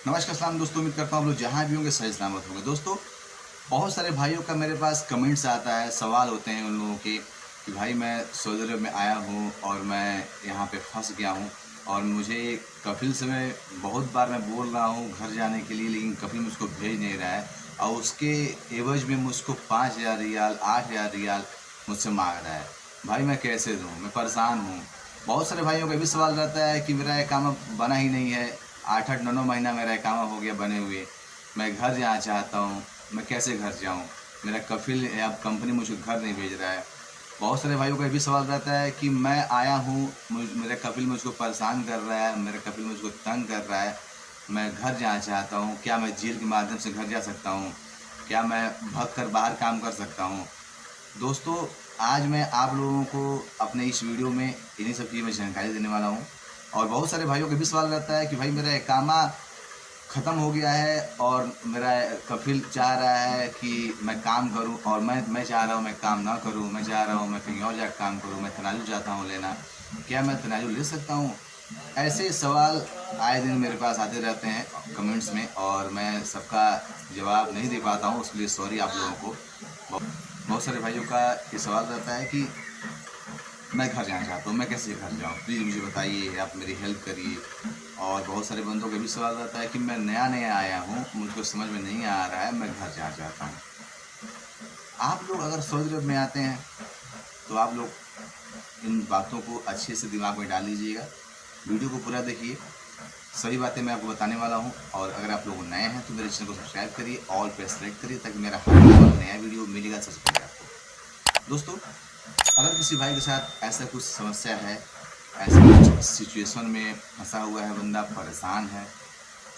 नमस्कार सलाम दोस्तों, उम्मीद करता हूँ आप लोग जहाँ भी होंगे सही सलामत होंगे। दोस्तों, बहुत सारे भाइयों का मेरे पास कमेंट्स आता है, सवाल होते हैं उन लोगों के कि भाई मैं सऊदी अरब में आया हूँ और मैं यहाँ पे फंस गया हूँ और मुझे कफ़िल से मैं बहुत बार मैं बोल रहा हूँ घर जाने के लिए, लेकिन कफ़िल मुझको भेज नहीं रहा है और उसके एवज में मुझको 5,000 रियाल 8,000 रियाल मुझसे मांग रहा है। भाई मैं कैसे दूँ? मैं परेशान हूँ। बहुत सारे भाइयों का भी सवाल रहता है कि मेरा इकामा बना ही नहीं है, 8-8 9-9 महीना मेरा इकामा हो गया बने हुए। मैं घर जाना चाहता हूँ, मैं कैसे घर जाऊँ? मेरा कफ़िल या कंपनी मुझे घर नहीं भेज रहा है। बहुत सारे भाइयों का ये भी सवाल रहता है कि मैं आया हूँ, मेरा कफ़िल मुझको परेशान कर रहा है, मेरा कफ़िल मुझको तंग कर रहा है, मैं घर जाना चाहता हूँ, क्या मैं जेल के माध्यम से घर जा सकता हूँ? क्या मैं भाग कर बाहर काम कर सकता हूँ? दोस्तों, आज मैं आप लोगों को अपने इस वीडियो में इन्हीं सब चीज़ में जानकारी देने वाला हूँ। और बहुत सारे भाइयों का भी सवाल रहता है कि भाई मेरा इकामा ख़त्म हो गया है और मेरा कफ़िल चाह रहा है कि मैं काम करूं और मैं चाह रहा हूं मैं काम ना करूं, मैं चाह रहा हूं मैं कहीं और जाकर काम करूं, मैं तनाज़ुल चाहता हूं लेना, क्या मैं तनाज़ुल ले सकता हूं? ऐसे सवाल आए दिन मेरे पास आते रहते हैं कमेंट्स में और मैं सबका जवाब नहीं दे पाता हूं, उसके लिए सॉरी आप लोगों को। बहुत सारे भाइयों का ये सवाल रहता है कि मैं घर जाना चाहता हूँ, मैं कैसे घर जाऊँ? प्लीज़ मुझे बताइए, आप मेरी हेल्प करिए। और बहुत सारे बंदों का भी सवाल रहता है कि मैं नया-नया आया हूँ, मुझको समझ में नहीं आ रहा है, मैं घर जाना चाहता हूँ। आप लोग अगर सऊदी अरब में आते हैं, तो आप लोग इन बातों को अच्छे से दिमाग में डाल लीजिएगा। वीडियो को पूरा देखिए, सभी बातें मैं आपको बताने वाला हूँ। और अगर आप लोग नए हैं, तो मेरे चैनल को सब्सक्राइब करिए, ऑल पे सेलेक्ट करिए ताकि मेरा हर नया वीडियो मिलेगा सबसे पहले आपको। दोस्तों, अगर किसी भाई के साथ ऐसा कुछ समस्या है, ऐसे कुछ सिचुएशन में फंसा हुआ है, बंदा परेशान है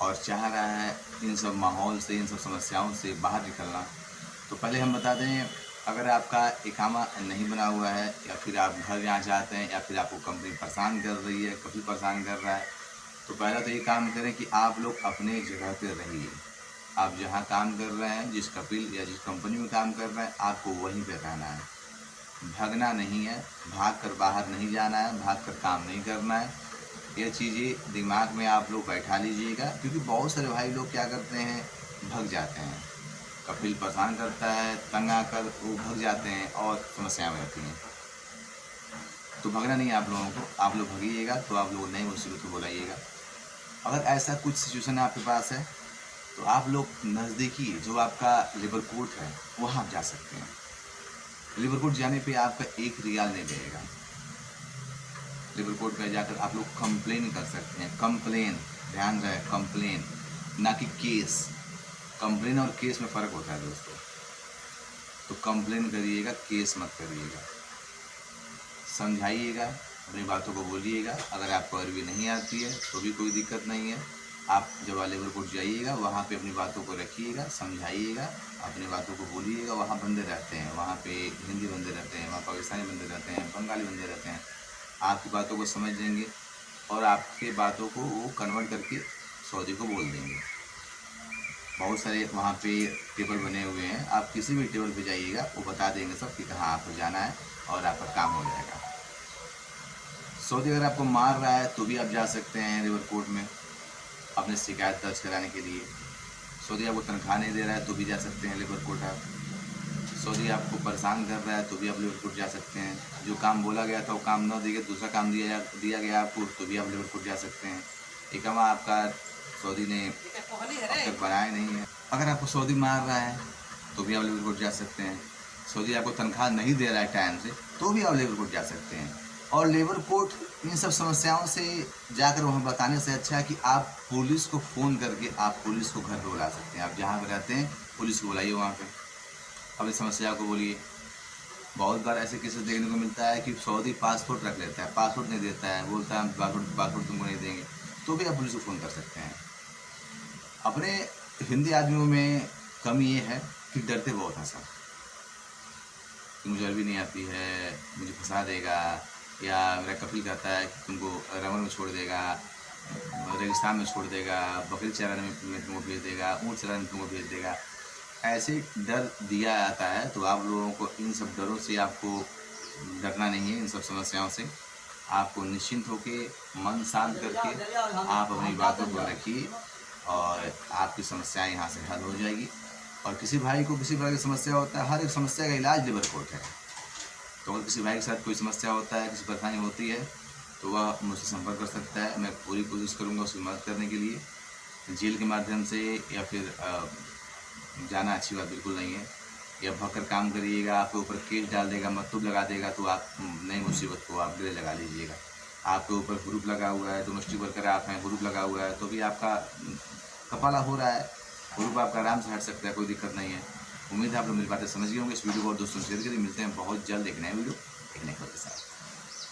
और चाह रहा है इन सब माहौल से, इन सब समस्याओं से बाहर निकलना, तो पहले हम बता दें, अगर आपका इकामा नहीं बना हुआ है या फिर आप घर जाना चाहते हैं या फिर आपको कंपनी परेशान कर रही है, कभी परेशान कर रहा है, तो पहला तो ये काम करें कि आप लोग अपने जगह पे रहिए। आप जहाँ काम कर रहे हैं, जिस कपिल या जिस कंपनी में काम कर रहे हैं, आपको वहीं पे रहना है, भागना नहीं है, भाग कर बाहर नहीं जाना है, भाग कर काम नहीं करना है। ये चीज़ें दिमाग में आप लोग बैठा लीजिएगा, क्योंकि बहुत सारे भाई लोग क्या करते हैं, भग जाते हैं। कपिल परेशान करता है, तंग आकर वो भग जाते हैं और समस्याएं हो जाती हैं। तो भगना नहीं है आप लोगों को, आप लोग भगिएगा तो आप लोग नई मुसीबत को बुलाइएगा। अगर ऐसा कुछ सिचुएशन आपके पास है, तो आप लोग नज़दीकी जो आपका लेबर कोर्ट है, वहाँ आप जा सकते हैं। लेबर कोर्ट जाने पे आपका 1 रियाल नहीं लगेगा। लेबर कोर्ट में जाकर आप लोग कंप्लेन कर सकते हैं। कंप्लेन, ध्यान रहे, कंप्लेन, ना कि केस। कंप्लेन और केस में फ़र्क होता है दोस्तों। तो कंप्लेन करिएगा, केस मत करिएगा। समझाइएगा, अपनी बातों को बोलिएगा। अगर आपको अरबी नहीं आती है तो भी कोई दिक्कत नहीं है। आप जब लेबर कोर्ट जाइएगा, वहाँ पे अपनी बातों को रखिएगा, समझाइएगा, अपनी बातों को बोलिएगा। वहाँ बंदे रहते हैं, वहाँ पे हिंदी बंदे रहते हैं, वहाँ पाकिस्तानी बंदे रहते हैं, बंगाली बंदे रहते हैं। आपकी बातों को समझ लेंगे और आपके बातों को वो कन्वर्ट करके सऊदी को बोल देंगे। बहुत सारे वहाँ पे टेबल बने हुए हैं, आप किसी भी टेबल पे जाइएगा, वो बता देंगे सब कि कहाँ आपको जाना है और आपका काम हो जाएगा। सऊदी अगर आपको मार रहा है तो भी आप जा सकते हैं लेबर कोर्ट में अपनी शिकायत दर्ज कराने के लिए। सऊदी आपको तनख्वाह नहीं दे रहा है तो भी जा सकते हैं लेबर कोर्ट आप। सऊदी आपको परेशान कर रहा है तो भी आप लेबर कोर्ट जा सकते हैं। जो काम बोला गया था वो काम न दिया, दूसरा काम दिया गया आपको, तो भी आप लेबर कोर्ट जा सकते हैं। इकामा आपका सऊदी ने अब तक बनाया नहीं है। अगर आपको सऊदी मार रहा है तो भी आप लेबर कोर्ट जा सकते हैं। सऊदी आपको तनख्वाह नहीं दे रहा है टाइम से, तो भी आप लेबर कोर्ट जा सकते हैं। और लेबर कोर्ट इन सब समस्याओं से जाकर वहाँ बताने से अच्छा है कि आप पुलिस को फ़ोन करके आप पुलिस को घर पर बुला सकते हैं। आप जहाँ पर रहते हैं पुलिस को बुलाइए, वहाँ पर अपनी समस्या को बोलिए। बहुत बार ऐसे केसेस देखने को मिलता है कि सऊदी पासपोर्ट रख लेता है, पासपोर्ट नहीं देता है, बोलता है पासपोर्ट तुमको नहीं देंगे, तो भी आप पुलिस को फ़ोन कर सकते हैं। अपने हिंदी आदमियों में कमी ये है कि डरते बहुत हैं सब, कि मुझे अरबी नहीं आती है, मुझे फंसा देगा, या मेरा कफिल कहता है कि तुमको रमन में छोड़ देगा, रेगिस्तान में छोड़ देगा, बकरी चराने में तुमको भेज देगा, ऊँट चराने में तुमको भेज देगा। ऐसे डर दिया जाता है। तो आप लोगों को इन सब डरों से आपको डरना नहीं है। इन सब समस्याओं से आपको निश्चिंत होकर मन शांत करके आप अपनी बातों को रखिए और आपकी समस्याएं यहाँ से हल हो जाएगी। और किसी भाई को किसी प्रकार की समस्या होता है, हर एक समस्या का इलाज लिवर कोट है। तो अगर किसी भाई के साथ कोई समस्या होता है, किसी परेशानी होती है, तो वह मुझसे संपर्क कर सकता है। मैं पूरी कोशिश करूँगा उसकी मदद करने के लिए, जेल के माध्यम से या फिर जाना अच्छी बात बिल्कुल नहीं है। या भगकर काम करिएगा, आपके ऊपर केस डाल देगा, मकतूब लगा देगा, तो आप नई मुसीबत को आप गले लगा लीजिएगा। आपके ऊपर हुरूप लगा हुआ है, डोमेस्टिक वर्कर आप हैं, हुरूप लगा हुआ है, तो भी आपका कपाला हो रहा है, हुरूप आपका आराम से हट सकता है, कोई दिक्कत नहीं है। उम्मीद है आप लोग मेरी बातें समझ गए होंगे। इस वीडियो को और दोस्तों से शेयर करिए। मिलते हैं बहुत जल्द एक नए वीडियो एक नए खबर के साथ।